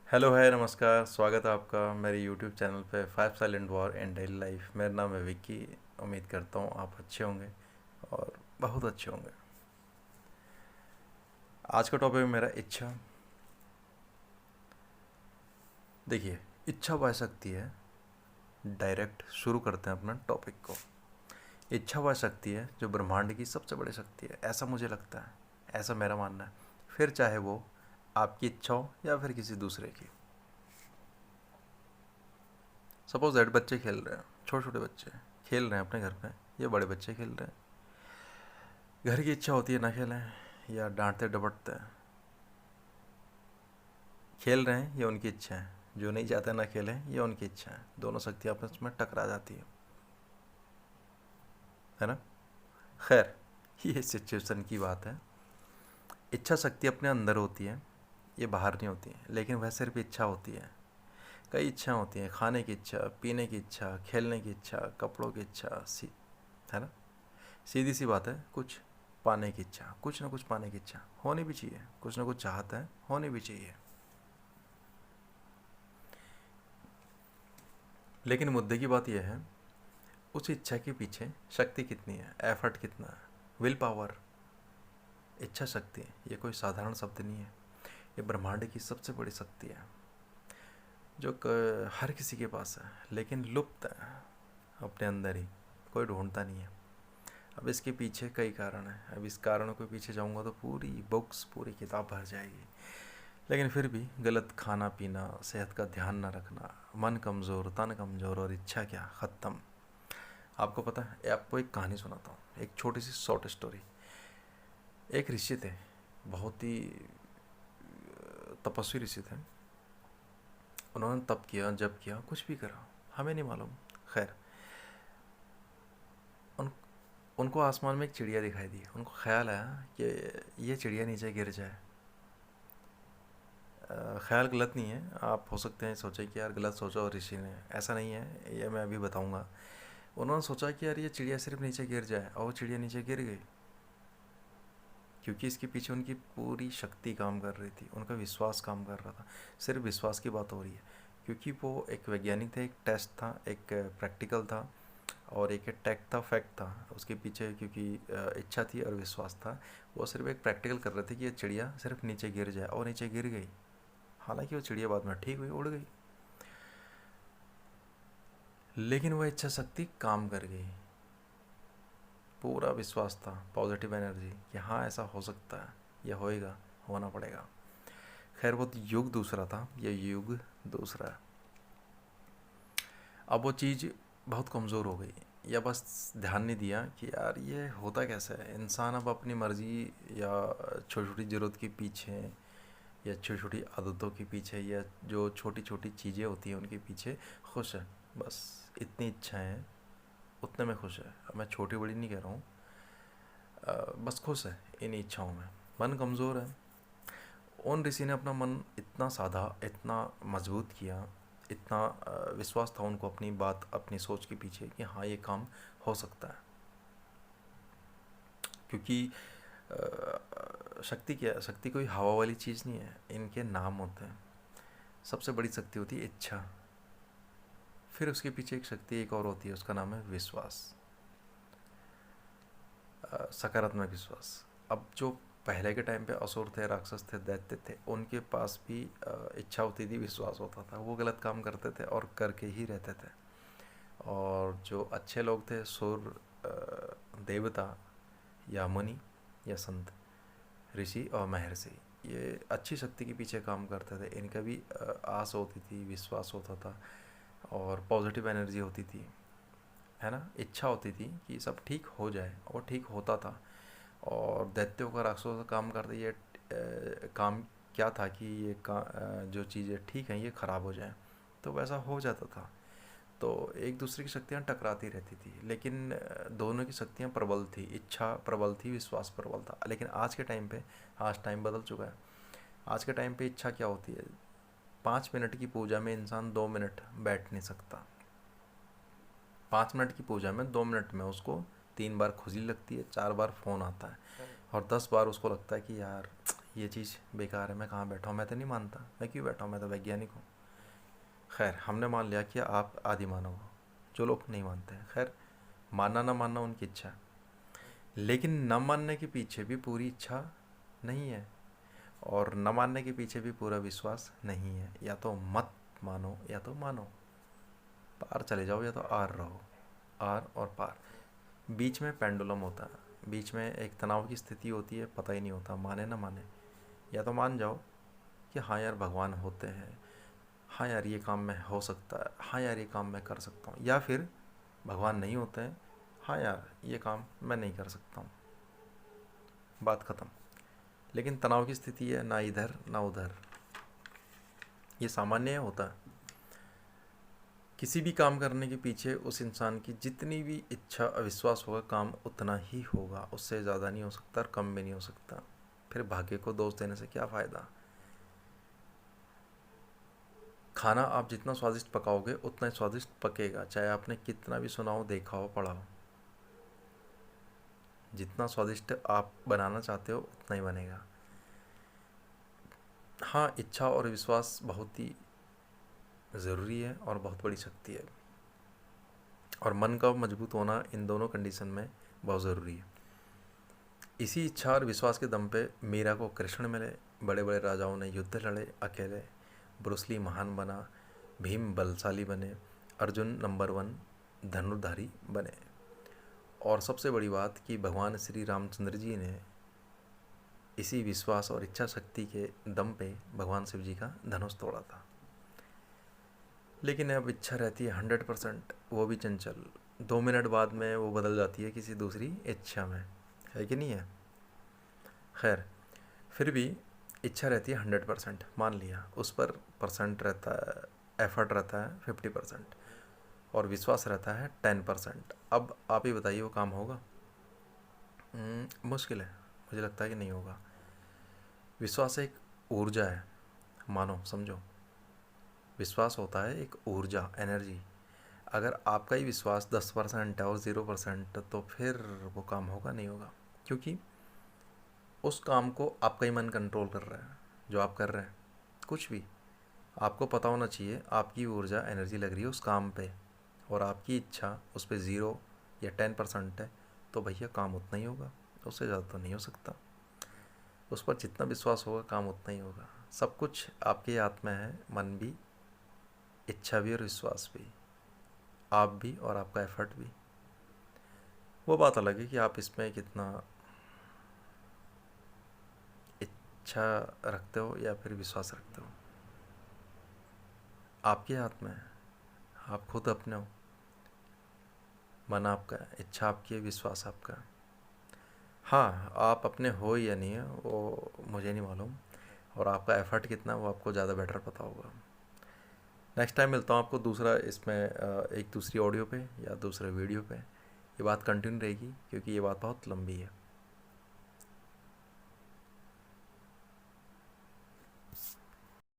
Hello है, नमस्कार। स्वागत है आपका मेरे यूट्यूब चैनल पे 5 silent war in daily life. मेरा नाम है विक्की। उम्मीद करता हूँ आप अच्छे होंगे और बहुत अच्छे होंगे। आज का टॉपिक है मेरा इच्छा। देखिए, इच्छा वह शक्ति है। डायरेक्ट शुरू करते हैं अपना टॉपिक को। इच्छा वह शक्ति है जो ब्रह्मांड की सबसे बड़ी शक्ति है, ऐसा मुझे लगता है। ऐसा मेरा मानना है। फिर चाहे वो आपकी इच्छा हो या फिर किसी दूसरे की। सपोज दैट बच्चे खेल रहे हैं, छोटे छोटे बच्चे खेल रहे हैं अपने घर पे, ये बड़े बच्चे खेल रहे हैं। घर की इच्छा होती है ना खेलें, या डांटते डपटते हैं। खेल रहे हैं ये उनकी इच्छा है, जो नहीं चाहते ना खेलें ये उनकी इच्छा है। दोनों शक्ति आपस में टकरा जाती है ना। खैर, ये सिचुएशन की बात है। इच्छा शक्ति अपने अंदर होती है, ये बाहर नहीं होती है। लेकिन वह सिर्फ इच्छा होती है। कई इच्छा होती हैं, खाने की इच्छा, पीने की इच्छा, खेलने की इच्छा, कपड़ों की इच्छा, है ना। सीधी सी बात है, कुछ पाने की इच्छा, कुछ ना कुछ पाने की इच्छा होनी भी चाहिए। कुछ ना कुछ चाहता है, होनी भी चाहिए। लेकिन मुद्दे की बात यह है, उस इच्छा के पीछे शक्ति कितनी है, एफर्ट कितना है। विल पावर, इच्छा शक्ति, ये कोई साधारण शब्द नहीं है। ये ब्रह्मांड की सबसे बड़ी शक्ति है, जो हर किसी के पास है, लेकिन लुप्त है अपने अंदर ही। कोई ढूंढता नहीं है। अब इसके पीछे कई कारण हैं। अब इस कारणों के पीछे जाऊंगा तो पूरी बुक्स, पूरी किताब भर जाएगी। लेकिन फिर भी गलत खाना पीना, सेहत का ध्यान न रखना, मन कमज़ोर, तन कमज़ोर, और इच्छा क्या, ख़त्म। आपको पता है, आपको एक कहानी सुनाता हूँ, एक छोटी सी शॉर्ट स्टोरी। एक ऋषि थे, बहुत ही तपस्वी ऋषि थे। उन्होंने तप किया, जप किया, कुछ भी करा, हमें नहीं मालूम। खैर, उन उनको आसमान में एक चिड़िया दिखाई दी। उनको ख्याल आया कि ये चिड़िया नीचे गिर जाए। ख्याल गलत नहीं है। आप हो सकते हैं सोचे कि यार गलत सोचा और ऋषि ने, ऐसा नहीं है, ये मैं अभी बताऊंगा। उन्होंने सोचा कि यार ये चिड़िया सिर्फ नीचे गिर जाए, और वो चिड़िया नीचे गिर गई। क्योंकि इसके पीछे उनकी पूरी शक्ति काम कर रही थी, उनका विश्वास काम कर रहा था। सिर्फ विश्वास की बात हो रही है, क्योंकि वो एक वैज्ञानिक थे। एक टेस्ट था, एक प्रैक्टिकल था, और एक टैक्ट था, फैक्ट था उसके पीछे। क्योंकि इच्छा थी और विश्वास था। वो सिर्फ एक प्रैक्टिकल कर रहे थे कि ये चिड़िया सिर्फ नीचे गिर जाए, और नीचे गिर गई। हालांकि वो चिड़िया बाद में ठीक हुई, उड़ गई। लेकिन वह इच्छा शक्ति काम कर गई। पूरा विश्वास था, पॉजिटिव एनर्जी, कि हाँ ऐसा हो सकता है, यह होएगा, होना पड़ेगा। खैर, वो युग दूसरा था, यह युग दूसरा है। अब वो चीज़ बहुत कमज़ोर हो गई, या बस ध्यान नहीं दिया कि यार ये होता कैसे है। इंसान अब अपनी मर्ज़ी या छोटी छोटी ज़रूरत के पीछे, या छोटी छोटी आदतों के पीछे, या जो छोटी छोटी चीज़ें होती हैं उनके पीछे खुश है। बस इतनी इच्छाएं हैं, उतने में खुश है। अब मैं छोटी बड़ी नहीं कह रहा हूँ, बस खुश है इन इच्छाओं में। मन कमज़ोर है। उन ऋषि ने अपना मन इतना साधा, इतना मजबूत किया, इतना विश्वास था उनको अपनी बात, अपनी सोच के पीछे, कि हाँ ये काम हो सकता है। क्योंकि शक्ति क्या है, शक्ति कोई हवा वाली चीज़ नहीं है, इनके नाम होते हैं। सबसे बड़ी शक्ति होती है इच्छा। फिर उसके पीछे एक शक्ति एक और होती है, उसका नाम है विश्वास, सकारात्मक विश्वास। अब जो पहले के टाइम पे असुर थे, राक्षस थे, दैत्य थे, उनके पास भी इच्छा होती थी, विश्वास होता था। वो गलत काम करते थे और करके ही रहते थे। और जो अच्छे लोग थे, सुर, देवता, या मुनि, या संत, ऋषि और महर्षि, ये अच्छी शक्ति के पीछे काम करते थे। इनका भी आस होती थी, विश्वास होता था, और पॉजिटिव एनर्जी होती थी, है ना। इच्छा होती थी कि सब ठीक हो जाए, और ठीक होता था। और दैत्यों का, राक्षसों का काम करते, ये काम क्या था कि ये जो चीज़ें ठीक हैं ये ख़राब हो जाए, तो वैसा हो जाता था। तो एक दूसरे की शक्तियाँ टकराती रहती थी, लेकिन दोनों की शक्तियाँ प्रबल थी। इच्छा प्रबल थी, विश्वास प्रबल था। लेकिन आज के टाइम पे, आज टाइम बदल चुका है। आज के टाइम पे इच्छा क्या होती है, 5 मिनट की पूजा में इंसान 2 मिनट बैठ नहीं सकता। 5 मिनट की पूजा में 2 मिनट में उसको 3 बार खुजली लगती है, 4 बार फ़ोन आता है, और 10 बार उसको लगता है कि यार ये चीज़ बेकार है, मैं कहाँ बैठा हूँ, मैं तो नहीं मानता, मैं क्यों बैठा हूँ, मैं तो वैज्ञानिक हूँ। खैर, हमने मान लिया कि आप आदि मानव हो। जो लोग नहीं मानते हैं, खैर, मानना ना मानना उनकी इच्छा है। लेकिन न मानने के पीछे भी पूरी इच्छा नहीं है, और न मानने के पीछे भी पूरा विश्वास नहीं है। या तो मत मानो या तो मानो, पार चले जाओ या तो आर रहो। आर और पार, बीच में पेंडुलम होता है, बीच में एक तनाव की स्थिति होती है, पता ही नहीं होता माने ना माने। या तो मान जाओ कि हाँ यार भगवान होते हैं, हाँ यार ये काम मैं हो सकता है, हाँ यार ये काम मैं कर सकता हूँ, या फिर भगवान नहीं होते हैं, हाँ यार ये काम मैं नहीं कर सकता हूँ, बात ख़त्म। लेकिन तनाव की स्थिति है, ना इधर ना उधर, ये सामान्य होता है। किसी भी काम करने के पीछे उस इंसान की जितनी भी इच्छा अविश्वास होगा, काम उतना ही होगा, उससे ज़्यादा नहीं हो सकता और कम भी नहीं हो सकता। फिर भाग्य को दोष देने से क्या फ़ायदा। खाना आप जितना स्वादिष्ट पकाओगे उतना ही स्वादिष्ट पकेगा, चाहे आपने कितना भी सुना हो, देखा हो, पढ़ा हो। जितना स्वादिष्ट आप बनाना चाहते हो उतना ही बनेगा। हाँ, इच्छा और विश्वास बहुत ही ज़रूरी है और बहुत बड़ी शक्ति है, और मन का मजबूत होना इन दोनों कंडीशन में बहुत ज़रूरी है। इसी इच्छा और विश्वास के दम पे मीरा को कृष्ण मिले, बड़े बड़े राजाओं ने युद्ध लड़े अकेले, ब्रूस ली महान बना, भीम बलशाली बने, अर्जुन नंबर 1 धनुर्धारी बने, और सबसे बड़ी बात कि भगवान श्री रामचंद्र जी ने इसी विश्वास और इच्छा शक्ति के दम पे भगवान शिव जी का धनुष तोड़ा था। लेकिन अब इच्छा रहती है 100%, वो भी चंचल, 2 मिनट बाद में वो बदल जाती है किसी दूसरी इच्छा में, है कि नहीं है। खैर, फिर भी इच्छा रहती है 100%, मान लिया, उस पर परसेंट रहता है, एफर्ट रहता है 50%, और विश्वास रहता है 10%। अब आप ही बताइए वो काम होगा। मुश्किल है, मुझे लगता है कि नहीं होगा। विश्वास एक ऊर्जा है, मानो समझो, विश्वास होता है एक ऊर्जा, एनर्जी। अगर आपका ही विश्वास 10% है और 0%, तो फिर वो काम होगा नहीं होगा, क्योंकि उस काम को आपका ही मन कंट्रोल कर रहा है। जो आप कर रहे हैं कुछ भी, आपको पता होना चाहिए आपकी ऊर्जा, एनर्जी लग रही है उस काम पे, और आपकी इच्छा उस पर 0 या 10% है, तो भैया काम उतना ही होगा, उससे ज़्यादा तो नहीं हो सकता। उस पर जितना विश्वास होगा काम उतना ही होगा। सब कुछ आपके हाथ में है, मन भी, इच्छा भी और विश्वास भी, आप भी और आपका एफर्ट भी। वो बात अलग है कि आप इसमें कितना इच्छा रखते हो या फिर विश्वास रखते हो, आपके हाथ में है, आप खुद अपने हो। मन आपका है, इच्छा आपकी है, विश्वास आपका है। हाँ, आप अपने हो या नहीं है वो मुझे नहीं मालूम, और आपका एफर्ट कितना है वो आपको ज़्यादा बेटर पता होगा। नेक्स्ट टाइम मिलता हूँ आपको दूसरा इसमें एक दूसरी ऑडियो पे या दूसरे वीडियो पे। ये बात कंटिन्यू रहेगी क्योंकि ये बात बहुत लंबी है।